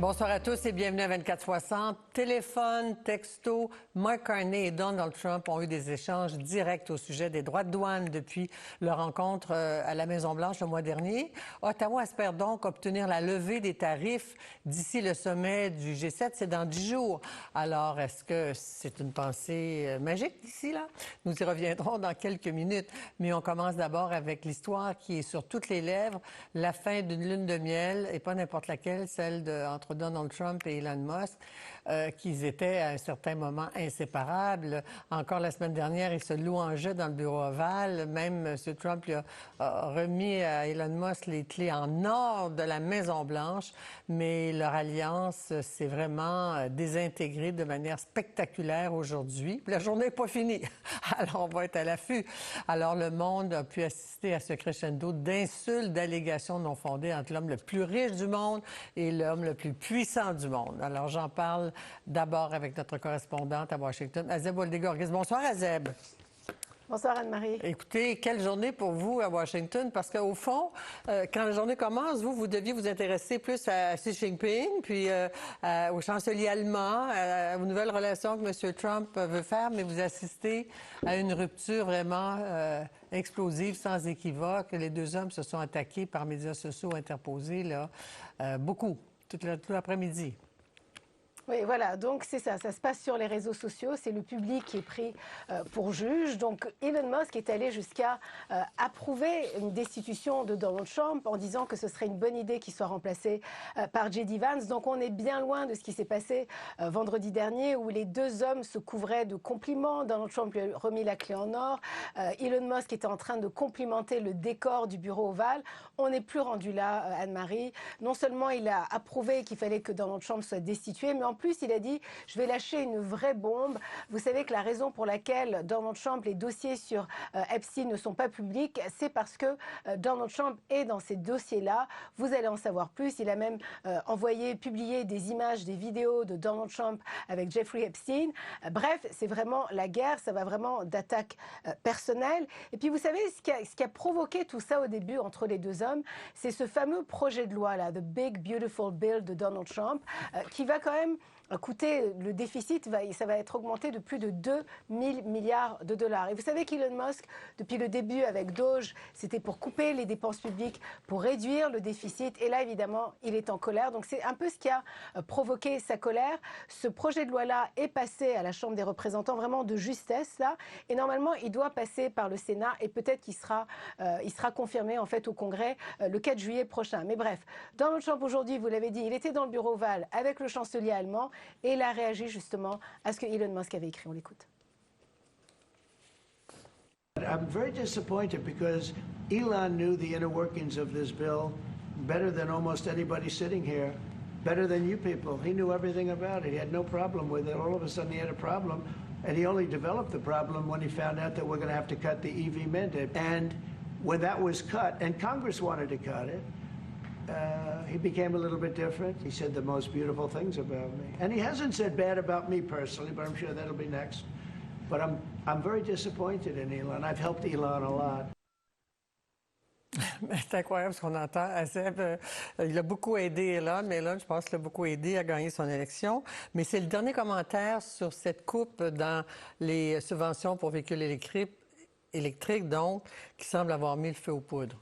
Bonsoir à tous et bienvenue à 24/60. Téléphone, texto, Mark Carney et Donald Trump ont eu des échanges directs au sujet des droits de douane depuis leur rencontre à la Maison-Blanche le mois dernier. Ottawa espère donc obtenir la levée des tarifs d'ici le sommet du G7. C'est dans 10 jours. Alors, est-ce que c'est une pensée magique d'ici là? Nous y reviendrons dans quelques minutes. Mais on commence d'abord avec l'histoire qui est sur toutes les lèvres, la fin d'une lune de miel, et pas n'importe laquelle, celle entre Donald Trump et Elon Musk, qu'ils étaient à un certain moment inséparables. Encore la semaine dernière, ils se louangeaient dans le bureau ovale. Même M. Trump lui a remis à Elon Musk les clés en or de la Maison-Blanche, mais leur alliance s'est vraiment désintégrée de manière spectaculaire aujourd'hui. La journée n'est pas finie, alors on va être à l'affût. Alors le monde a pu assister à ce crescendo d'insultes, d'allégations non fondées entre l'homme le plus riche du monde et l'homme le plus puissant du monde. Alors j'en parle d'abord avec notre correspondante à Washington, Azeb Woldegorgis. Bonsoir Azeb. Bonsoir Anne-Marie. Écoutez, quelle journée pour vous à Washington? Parce qu'au fond, quand la journée commence, vous deviez vous intéresser plus à Xi Jinping, puis au chancelier allemand, aux nouvelles relations que M. Trump veut faire, mais vous assistez à une rupture vraiment explosive, sans équivoque. Les deux hommes se sont attaqués par médias sociaux interposés, là, beaucoup, tout l'après-midi. Oui, voilà, donc c'est ça se passe sur les réseaux sociaux, c'est le public qui est pris pour juge. Donc Elon Musk est allé jusqu'à approuver une destitution de Donald Trump en disant que ce serait une bonne idée qu'il soit remplacé par J.D. Vance. Donc on est bien loin de ce qui s'est passé vendredi dernier où les deux hommes se couvraient de compliments. Donald Trump lui a remis la clé en or. Elon Musk était en train de complimenter le décor du bureau ovale. On n'est plus rendu là, Anne-Marie. Non seulement il a approuvé qu'il fallait que Donald Trump soit destitué, mais en plus, il a dit « je vais lâcher une vraie bombe ». Vous savez que la raison pour laquelle Donald Trump, les dossiers sur Epstein ne sont pas publics, c'est parce que Donald Trump est dans ces dossiers-là. Vous allez en savoir plus. Il a même publié des images, des vidéos de Donald Trump avec Jeffrey Epstein. Bref, c'est vraiment la guerre. Ça va vraiment d'attaque personnelle. Et puis, vous savez, ce qui a provoqué tout ça au début entre les deux hommes, c'est ce fameux projet de loi-là, The Big Beautiful Bill de Donald Trump, qui va quand même coûter, le déficit, ça va être augmenté de plus de 2 000 milliards de dollars. Et vous savez qu'Elon Musk, depuis le début avec Doge, c'était pour couper les dépenses publiques, pour réduire le déficit. Et là, évidemment, il est en colère. Donc c'est un peu ce qui a provoqué sa colère. Ce projet de loi-là est passé à la Chambre des représentants, vraiment de justesse, là. Et normalement, il doit passer par le Sénat et peut-être qu'il sera, il sera confirmé, en fait, au Congrès le 4 juillet prochain. Mais bref, Donald Trump, aujourd'hui, vous l'avez dit, il était dans le bureau ovale avec le chancelier allemand. Et il a réagi justement à ce que Elon Musk avait écrit. On l'écoute. I'm very disappointed because Elon knew the inner workings of this bill better than almost anybody sitting here, better than you people. He knew everything about it. He had no problem with it. All of a sudden he had a problem, and he only developed the problem when he found out that we're going to have to cut the EV mandate. And when that was cut, and Congress wanted to cut it, he became a little bit different. He said the most beautiful things about me. And he hasn't said bad about me personally, but I'm sure that'll be next. But I'm very disappointed in Elon. I've helped Elon a lot. C'est incroyable ce qu'on entend. Azeb, il a beaucoup aidé Elon, mais Elon, je pense qu'il a beaucoup aidé à gagner son élection. Mais c'est le dernier commentaire sur cette coupe dans les subventions pour véhicules électriques, donc, qui semble avoir mis le feu aux poudres.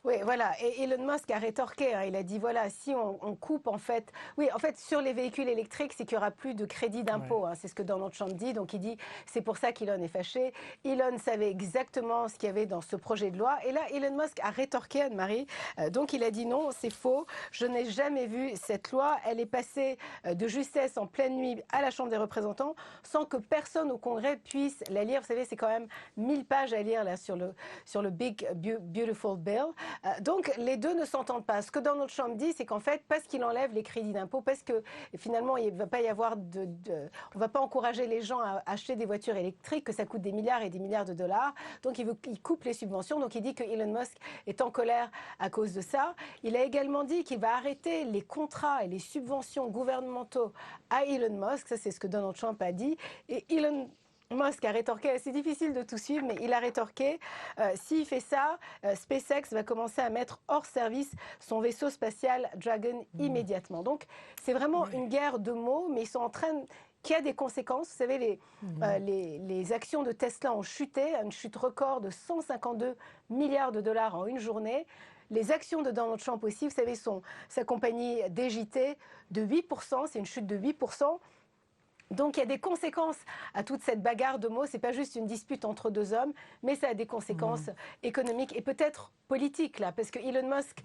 Oui, voilà. Et Elon Musk a rétorqué. Hein. Il a dit, voilà, si on coupe, en fait... Oui, en fait, sur les véhicules électriques, c'est qu'il n'y aura plus de crédit d'impôt. Ouais. Hein. C'est ce que Donald Trump dit. Donc, il dit, c'est pour ça qu'Elon est fâché. Elon savait exactement ce qu'il y avait dans ce projet de loi. Et là, Elon Musk a rétorqué, Anne-Marie. Donc, il a dit, non, c'est faux. Je n'ai jamais vu cette loi. Elle est passée de justesse en pleine nuit à la Chambre des représentants sans que personne au Congrès puisse la lire. Vous savez, c'est quand même 1000 pages à lire là, sur le Big Beautiful Bill. Donc, les deux ne s'entendent pas. Ce que Donald Trump dit, c'est qu'en fait, parce qu'il enlève les crédits d'impôt, parce que finalement, il ne va pas y avoir on ne va pas encourager les gens à acheter des voitures électriques, que ça coûte des milliards et des milliards de dollars. Donc, il coupe les subventions. Donc, il dit que Elon Musk est en colère à cause de ça. Il a également dit qu'il va arrêter les contrats et les subventions gouvernementaux à Elon Musk. Ça, c'est ce que Donald Trump a dit. Et Elon Musk a rétorqué, c'est difficile de tout suivre, mais il a rétorqué, s'il fait ça, SpaceX va commencer à mettre hors service son vaisseau spatial Dragon immédiatement. Donc c'est vraiment une guerre de mots, mais ils sont en train qui a des conséquences. Vous savez, les actions de Tesla ont chuté, une chute record de 152 milliards de dollars en une journée. Les actions de Donald Trump aussi, vous savez, sa compagnie DJT de 8%, c'est une chute de 8%. Donc il y a des conséquences à toute cette bagarre de mots. Ce n'est pas juste une dispute entre deux hommes, mais ça a des conséquences économiques et peut-être politiques, là, parce que Elon Musk,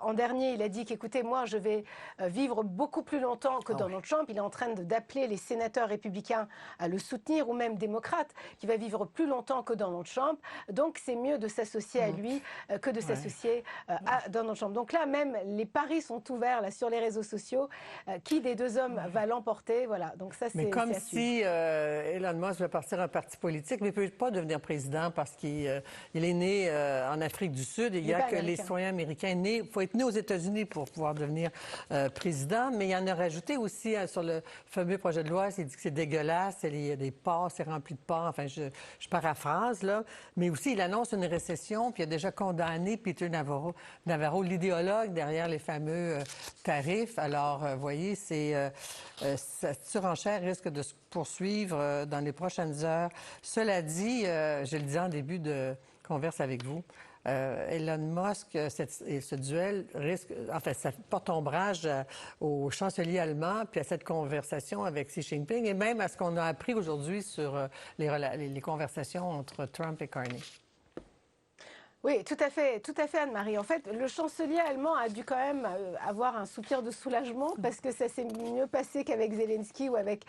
en dernier, il a dit qu'écoutez, moi, je vais vivre beaucoup plus longtemps que Donald Trump. Il est en train d'appeler les sénateurs républicains à le soutenir, ou même démocrates, qui va vivre plus longtemps que Donald Trump. Donc c'est mieux de s'associer à lui que de s'associer à Donald Trump. Donc là, même les paris sont ouverts là, sur les réseaux sociaux. Qui des deux hommes va l'emporter? Voilà, donc ça, c'est... Mais comme si Elon Musk veut partir un parti politique, mais il ne peut pas devenir président parce qu'il est né en Afrique du Sud. Il y a que les citoyens américains nés. Il faut être né aux États-Unis pour pouvoir devenir président. Mais il en a rajouté aussi sur le fameux projet de loi. Il dit que c'est dégueulasse, il y a des porcs, c'est rempli de porcs. Enfin, je paraphrase, là. Mais aussi, il annonce une récession, puis il a déjà condamné Peter Navarro, l'idéologue derrière les fameux tarifs. Alors, vous voyez, cette surenchère risque de se poursuivre dans les prochaines heures. Cela dit, je le disais en début de converse avec vous, Elon Musk, ce duel risque, enfin, ça porte ombrage au chancelier allemand, puis à cette conversation avec Xi Jinping, et même à ce qu'on a appris aujourd'hui sur les conversations entre Trump et Carney. Oui, tout à fait, Anne-Marie. En fait, le chancelier allemand a dû quand même avoir un soupir de soulagement parce que ça s'est mieux passé qu'avec Zelensky ou avec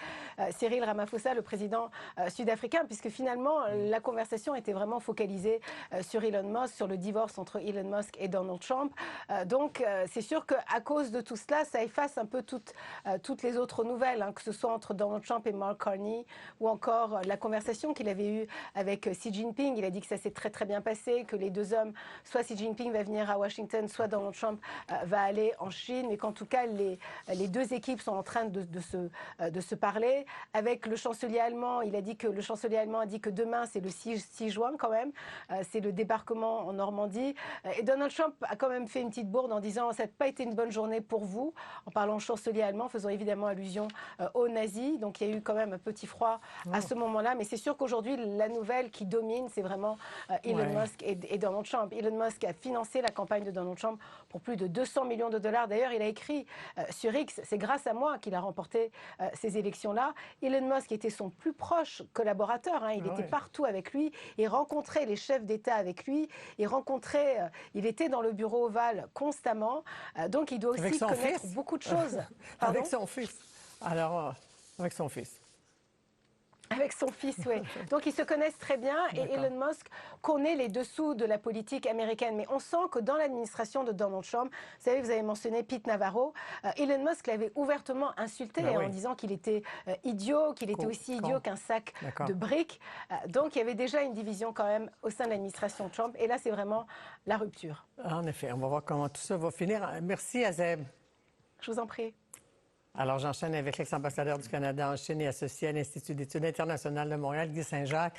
Cyril Ramaphosa, le président sud-africain, puisque finalement, la conversation était vraiment focalisée sur Elon Musk, sur le divorce entre Elon Musk et Donald Trump. Donc, c'est sûr qu'à cause de tout cela, ça efface un peu toutes les autres nouvelles, hein, que ce soit entre Donald Trump et Mark Carney, ou encore la conversation qu'il avait eue avec Xi Jinping. Il a dit que ça s'est très, très bien passé, que les deux hommes, soit Xi Jinping va venir à Washington, soit Donald Trump va aller en Chine, mais qu'en tout cas, les deux équipes sont en train de se parler. Avec le chancelier allemand, le chancelier allemand a dit que demain, c'est le 6 juin quand même, c'est le débarquement en Normandie. Et Donald Trump a quand même fait une petite bourde en disant « ça n'a pas été une bonne journée pour vous », en parlant chancelier allemand, faisant évidemment allusion aux nazis. Donc il y a eu quand même un petit froid à ce moment-là, mais c'est sûr qu'aujourd'hui, la nouvelle qui domine, c'est vraiment Elon Musk et Donald Trump. Elon Musk a financé la campagne de Donald Trump pour plus de 200 millions de dollars. D'ailleurs, il a écrit sur X, c'est grâce à moi qu'il a remporté ces élections-là. Elon Musk était son plus proche collaborateur. Hein. Il était partout avec lui. Il rencontrait les chefs d'État avec lui. Il était dans le bureau ovale constamment. Donc, il doit aussi connaître beaucoup de choses. Avec son fils. Alors, avec son fils. Avec son fils, oui. Donc, ils se connaissent très bien et Elon Musk connaît les dessous de la politique américaine. Mais on sent que dans l'administration de Donald Trump, vous savez, vous avez mentionné Pete Navarro, Elon Musk l'avait ouvertement insulté en disant qu'il était idiot, qu'il était aussi idiot qu'un sac de briques. Donc, il y avait déjà une division quand même au sein de l'administration Trump. Et là, c'est vraiment la rupture. En effet, on va voir comment tout ça va finir. Merci, Azeb. Je vous en prie. Alors, j'enchaîne avec l'ex-ambassadeur du Canada en Chine et associé à l'Institut d'études internationales de Montréal, Guy Saint-Jacques.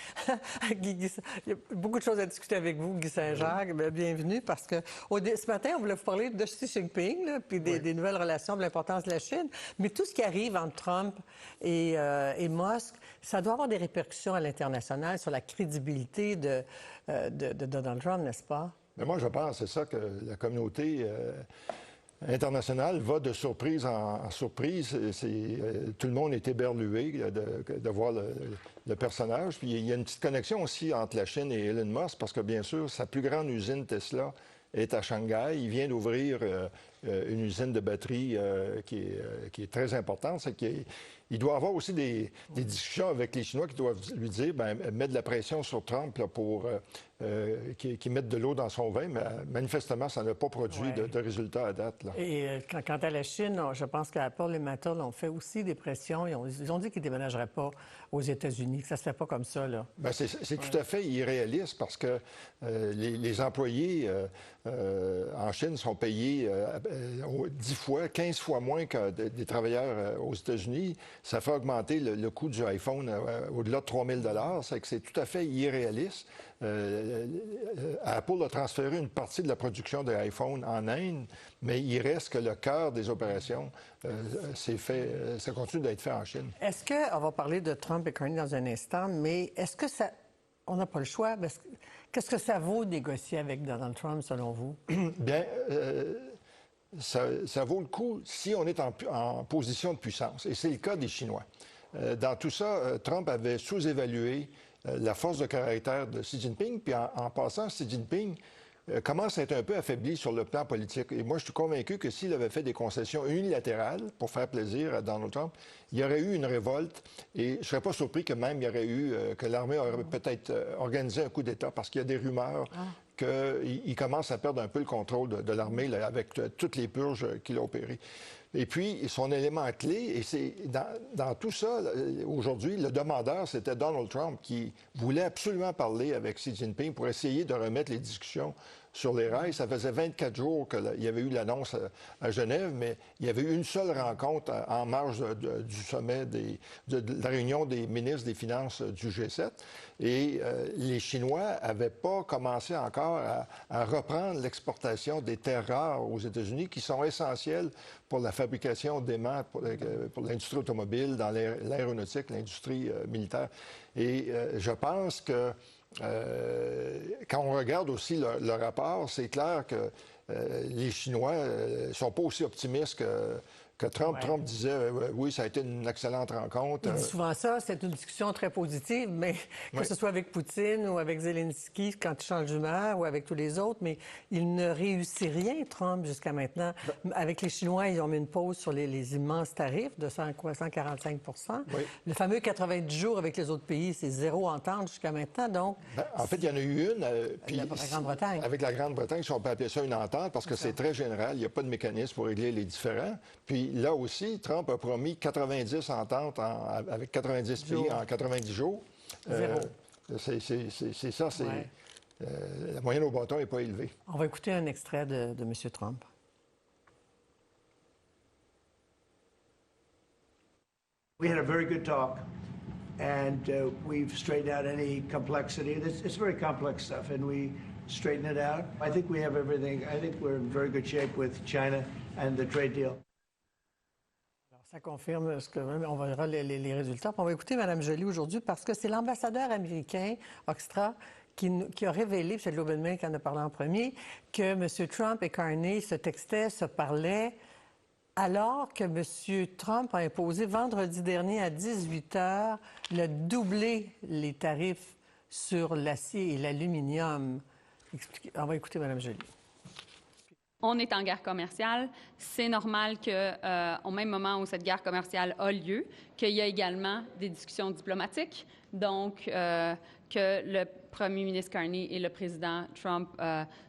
Il y a beaucoup de choses à discuter avec vous, Guy Saint-Jacques. Bienvenue, parce que ce matin, on voulait vous parler de Xi Jinping, là, puis des nouvelles relations, de l'importance de la Chine. Mais tout ce qui arrive entre Trump et Musk, ça doit avoir des répercussions à l'international sur la crédibilité de Donald Trump, n'est-ce pas? Mais moi, je pense, c'est ça, que la communauté internationale va de surprise en surprise. Tout le monde est éberlué de voir le personnage. Puis il y a une petite connexion aussi entre la Chine et Elon Musk, parce que bien sûr, sa plus grande usine Tesla est à Shanghai. Il vient d'ouvrir une usine de batterie qui est très importante. Il doit avoir aussi des discussions avec les Chinois qui doivent lui dire, mettre de la pression sur Trump là, pour qu'il mette de l'eau dans son vin, mais manifestement, ça n'a pas produit de résultats à date. Là. Et quant à la Chine, je pense qu'Apple et Meta ont fait aussi des pressions. Ils ont dit qu'ils ne déménageraient pas aux États-Unis, que ça ne se fait pas comme ça. Là. C'est tout à fait irréaliste parce que les employés en Chine sont payés 10 fois, 15 fois moins que des travailleurs aux États-Unis. Ça fait augmenter le coût du iPhone au-delà de 3 000 $. C'est tout à fait irréaliste. Apple a transféré une partie de la production de iPhone en Inde, mais il reste que le cœur des opérations, ça continue d'être fait en Chine. Est-ce que, on va parler de Trump et Carney dans un instant, mais est-ce que ça, on n'a pas le choix, qu'est-ce que ça vaut de négocier avec Donald Trump, selon vous? Bien, ça vaut le coup si on est en position de puissance, et c'est le cas des Chinois. Dans tout ça, Trump avait sous-évalué la force de caractère de Xi Jinping, puis en passant, Xi Jinping commence à être un peu affaibli sur le plan politique. Et moi, je suis convaincu que s'il avait fait des concessions unilatérales pour faire plaisir à Donald Trump, il y aurait eu une révolte. Et je ne serais pas surpris que même il y aurait eu, que l'armée aurait peut-être organisé un coup d'État, parce qu'il y a des rumeurs qu'il commence à perdre un peu le contrôle de l'armée avec toutes les purges qu'il a opérées. Et puis, son élément clé, et c'est dans tout ça, aujourd'hui, le demandeur, c'était Donald Trump qui voulait absolument parler avec Xi Jinping pour essayer de remettre les discussions sur les rails. Ça faisait 24 jours qu'il y avait eu l'annonce à Genève, mais il y avait eu une seule rencontre en marge du sommet de la réunion des ministres des Finances du G7. Et les Chinois n'avaient pas commencé encore à reprendre l'exportation des terres rares aux États-Unis, qui sont essentielles pour la fabrication d'aimants, pour l'industrie automobile, dans l'aéronautique, l'industrie militaire. Et je pense que quand on regarde aussi le rapport, c'est clair que les Chinois ne sont pas aussi optimistes que Trump. Ouais. Trump disait, oui, ça a été une excellente rencontre. Il dit souvent ça, c'est une discussion très positive, mais que ce soit avec Poutine ou avec Zelensky quand il change d'humeur ou avec tous les autres, mais il ne réussit rien, Trump, jusqu'à maintenant. Avec les Chinois, ils ont mis une pause sur les immenses tarifs de 145 %. Oui. Le fameux 90 jours avec les autres pays, c'est zéro entente jusqu'à maintenant, donc... En fait, il y en a eu une. Puis, la Grande-Bretagne. Avec la Grande-Bretagne, si on peut appeler ça une entente, parce que c'est très général, il n'y a pas de mécanisme pour régler les différends. Puis là aussi, Trump a promis 90 ententes avec 90 pays en 90 jours. Zéro. C'est ça, c'est... Ouais. La moyenne au bâton n'est pas élevée. On va écouter un extrait de M. Trump. We had a very good talk, and we've straightened out any complexity. It's very complex stuff, and we straightened it out. I think we have everything. I think we're in very good shape with China and the trade deal. Ça confirme ce que... On verra les résultats. Puis on va écouter Mme Joly aujourd'hui parce que c'est l'ambassadeur américain, Hoekstra, qui a révélé, c'est Lobenman qui en a parlé en premier, que M. Trump et Carney se textaient, se parlaient, alors que M. Trump a imposé vendredi dernier à 18 h le doubler les tarifs sur l'acier et l'aluminium. On va écouter Mme Joly. On est en guerre commerciale. C'est normal qu'au même moment où cette guerre commerciale a lieu, qu'il y a également des discussions diplomatiques. Donc, que le premier ministre Carney et le président Trump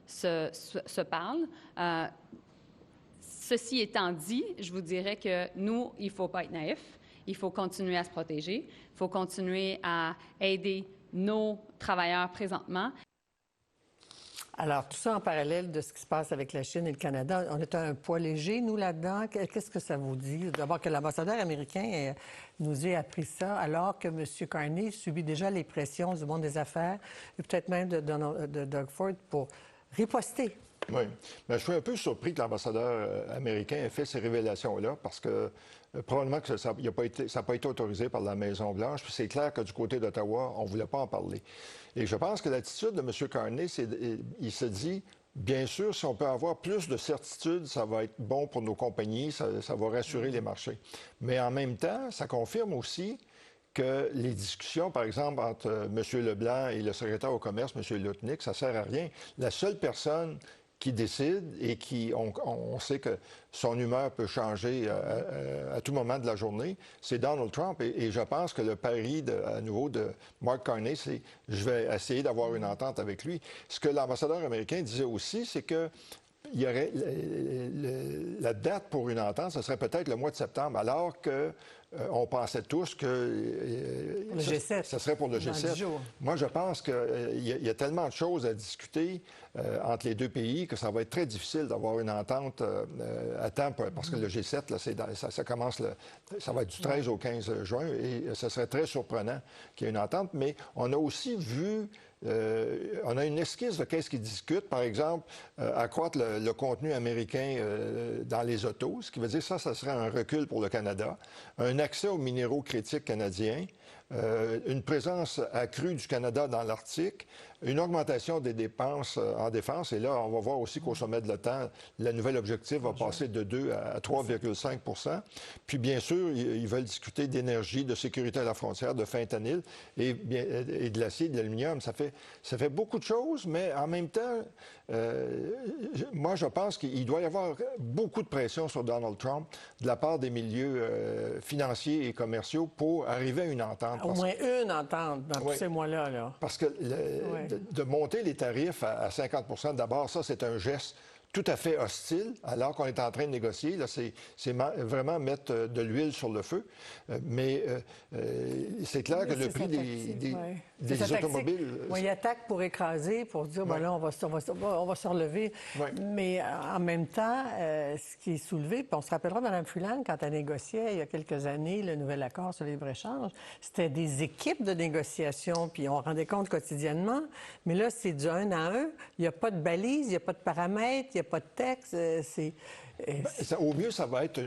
se parlent. Ceci étant dit, je vous dirais que nous, il ne faut pas être naïf. Il faut continuer à se protéger. Il faut continuer à aider nos travailleurs présentement. Alors, tout ça en parallèle de ce qui se passe avec la Chine et le Canada. On est un poids léger, nous, là-dedans. Qu'est-ce que ça vous dit? D'abord, que l'ambassadeur américain nous ait appris ça, alors que M. Carney subit déjà les pressions du monde des affaires, et peut-être même de Doug Ford, pour riposter. Oui. Mais je suis un peu surpris que l'ambassadeur américain ait fait ces révélations-là, parce que probablement que ça n'a pas été autorisé par la Maison-Blanche. Puis c'est clair que du côté d'Ottawa, on ne voulait pas en parler. Et je pense que l'attitude de M. Carney, il se dit, bien sûr, si on peut avoir plus de certitude, ça va être bon pour nos compagnies, ça va rassurer les marchés. Mais en même temps, ça confirme aussi que les discussions, par exemple, entre M. Leblanc et le secrétaire au commerce, M. Lutnick, ça ne sert à rien. La seule personne qui décide et on sait que son humeur peut changer à tout moment de la journée, c'est Donald Trump. Et je pense que le pari, à nouveau, de Mark Carney, c'est je vais essayer d'avoir une entente avec lui. Ce que l'ambassadeur américain disait aussi, c'est que il y aurait la date pour une entente, ce serait peut-être le mois de septembre, alors que on pensait tous que le G7. Ça serait pour le G7. Moi, je pense qu'il y a tellement de choses à discuter entre les deux pays que ça va être très difficile d'avoir une entente à temps, parce que le G7, là, ça commence, ça va être du 13 au 15 juin, et ce serait très surprenant qu'il y ait une entente. Mais on a aussi vu... on a une esquisse de qu'est-ce qu'ils discutent. Par exemple, accroître le contenu américain dans les autos, ce qui veut dire ça serait un recul pour le Canada. Un accès aux minéraux critiques canadiens, une présence accrue du Canada dans l'Arctique, une augmentation des dépenses en défense. Et là, on va voir aussi qu'au sommet de l'OTAN, le nouvel objectif va passer de 2 à 3,5 %. Puis, bien sûr, ils veulent discuter d'énergie, de sécurité à la frontière, de fentanyl et de l'acier, de l'aluminium. Ça fait beaucoup de choses, mais en même temps, moi, je pense qu'il doit y avoir beaucoup de pression sur Donald Trump de la part des milieux financiers et commerciaux pour arriver à une entente. Au moins une entente dans tous ces mois-là. Là. Parce que de monter les tarifs à 50 d'abord, ça, c'est un geste tout à fait hostile, alors qu'on est en train de négocier. Là, c'est vraiment mettre de l'huile sur le feu. Mais c'est clair que le prix des automobiles... Oui, il attaque pour écraser, pour dire, ben là, on va se relever. Oui. Mais en même temps, ce qui est soulevé, puis on se rappellera, Mme Fulan, quand elle négociait il y a quelques années le nouvel accord sur le libre-échange, c'était des équipes de négociation, puis on rendait compte quotidiennement. Mais là, c'est du 1 à 1. Il n'y a pas de balise, il n'y a pas de paramètres, il n'y a pas de texte. Au mieux, ça va être...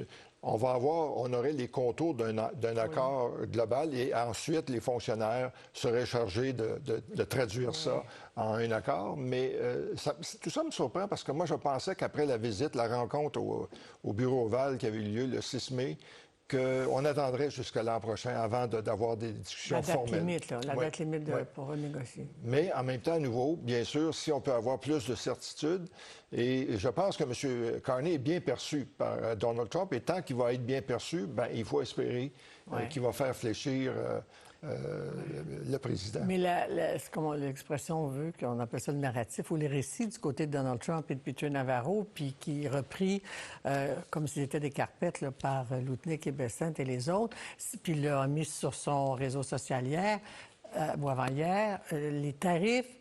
On aurait les contours d'un accord global et ensuite, les fonctionnaires seraient chargés de traduire ça en un accord. Mais tout ça me surprend parce que moi, je pensais qu'après la visite, la rencontre au Bureau ovale qui avait eu lieu le 6 mai, qu'on attendrait jusqu'à l'an prochain avant d'avoir des discussions formelles. La date limite pour renégocier. Mais en même temps, à nouveau, bien sûr, si on peut avoir plus de certitude, et je pense que M. Carney est bien perçu par Donald Trump, et tant qu'il va être bien perçu, il faut espérer qu'il va faire fléchir le président. Mais comme l'expression veut, qu'on appelle ça le narratif ou les récits du côté de Donald Trump et de Peter Navarro, puis qui est repris comme s'ils étaient des carpettes là, par Loutnik et Bessent et les autres, puis il l'a mis sur son réseau social hier, ou avant-hier, les tarifs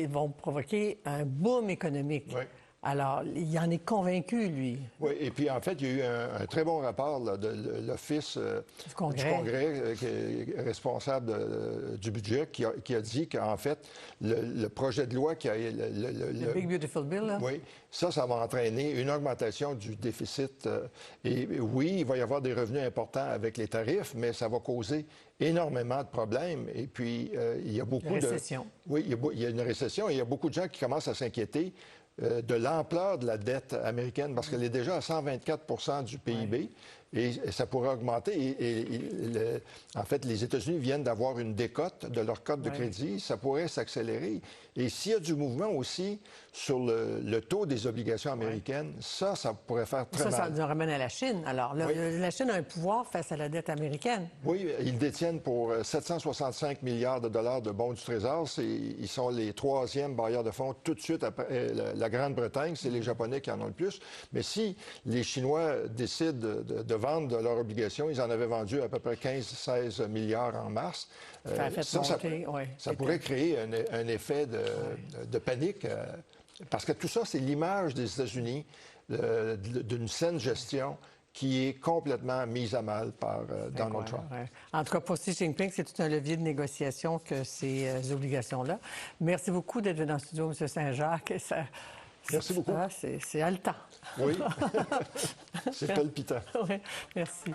vont provoquer un boom économique. Oui. Alors, il en est convaincu, lui. Oui, et puis en fait, il y a eu un très bon rapport là, de l'Office du Congrès qui est responsable du budget, qui a dit qu'en fait, le projet de loi qui a... Le Big Beautiful Bill, là? Oui, ça va entraîner une augmentation du déficit. Et oui, il va y avoir des revenus importants avec les tarifs, mais ça va causer énormément de problèmes. Et puis, il y a beaucoup de... récession. Oui, il y a une récession et il y a beaucoup de gens qui commencent à s'inquiéter de l'ampleur de la dette américaine, parce qu'elle est déjà à 124 du PIB, et ça pourrait augmenter. En fait, les États-Unis viennent d'avoir une décote de leur cote de crédit, ça pourrait s'accélérer. Et s'il y a du mouvement aussi sur le taux des obligations américaines, ça pourrait faire très mal. Ça nous ramène à la Chine. Alors, la Chine a un pouvoir face à la dette américaine. Oui, ils détiennent pour 765 milliards de dollars de bons du Trésor. Ils sont les troisièmes bailleurs de fonds tout de suite après la Grande-Bretagne. C'est les Japonais qui en ont le plus. Mais si les Chinois décident de vendre de leurs obligations, ils en avaient vendu à peu près 15-16 milliards en mars. Ça pourrait créer un effet de panique. Parce que tout ça, c'est l'image des États-Unis d'une saine gestion qui est complètement mise à mal par Donald Trump. Ouais. En tout cas, pour Xi Jinping, c'est tout un levier de négociation que ces obligations-là. Merci beaucoup d'être venu dans le studio, M. Saint-Jacques. Merci beaucoup. C'est haletant. Oui, c'est palpitant. Oui, merci.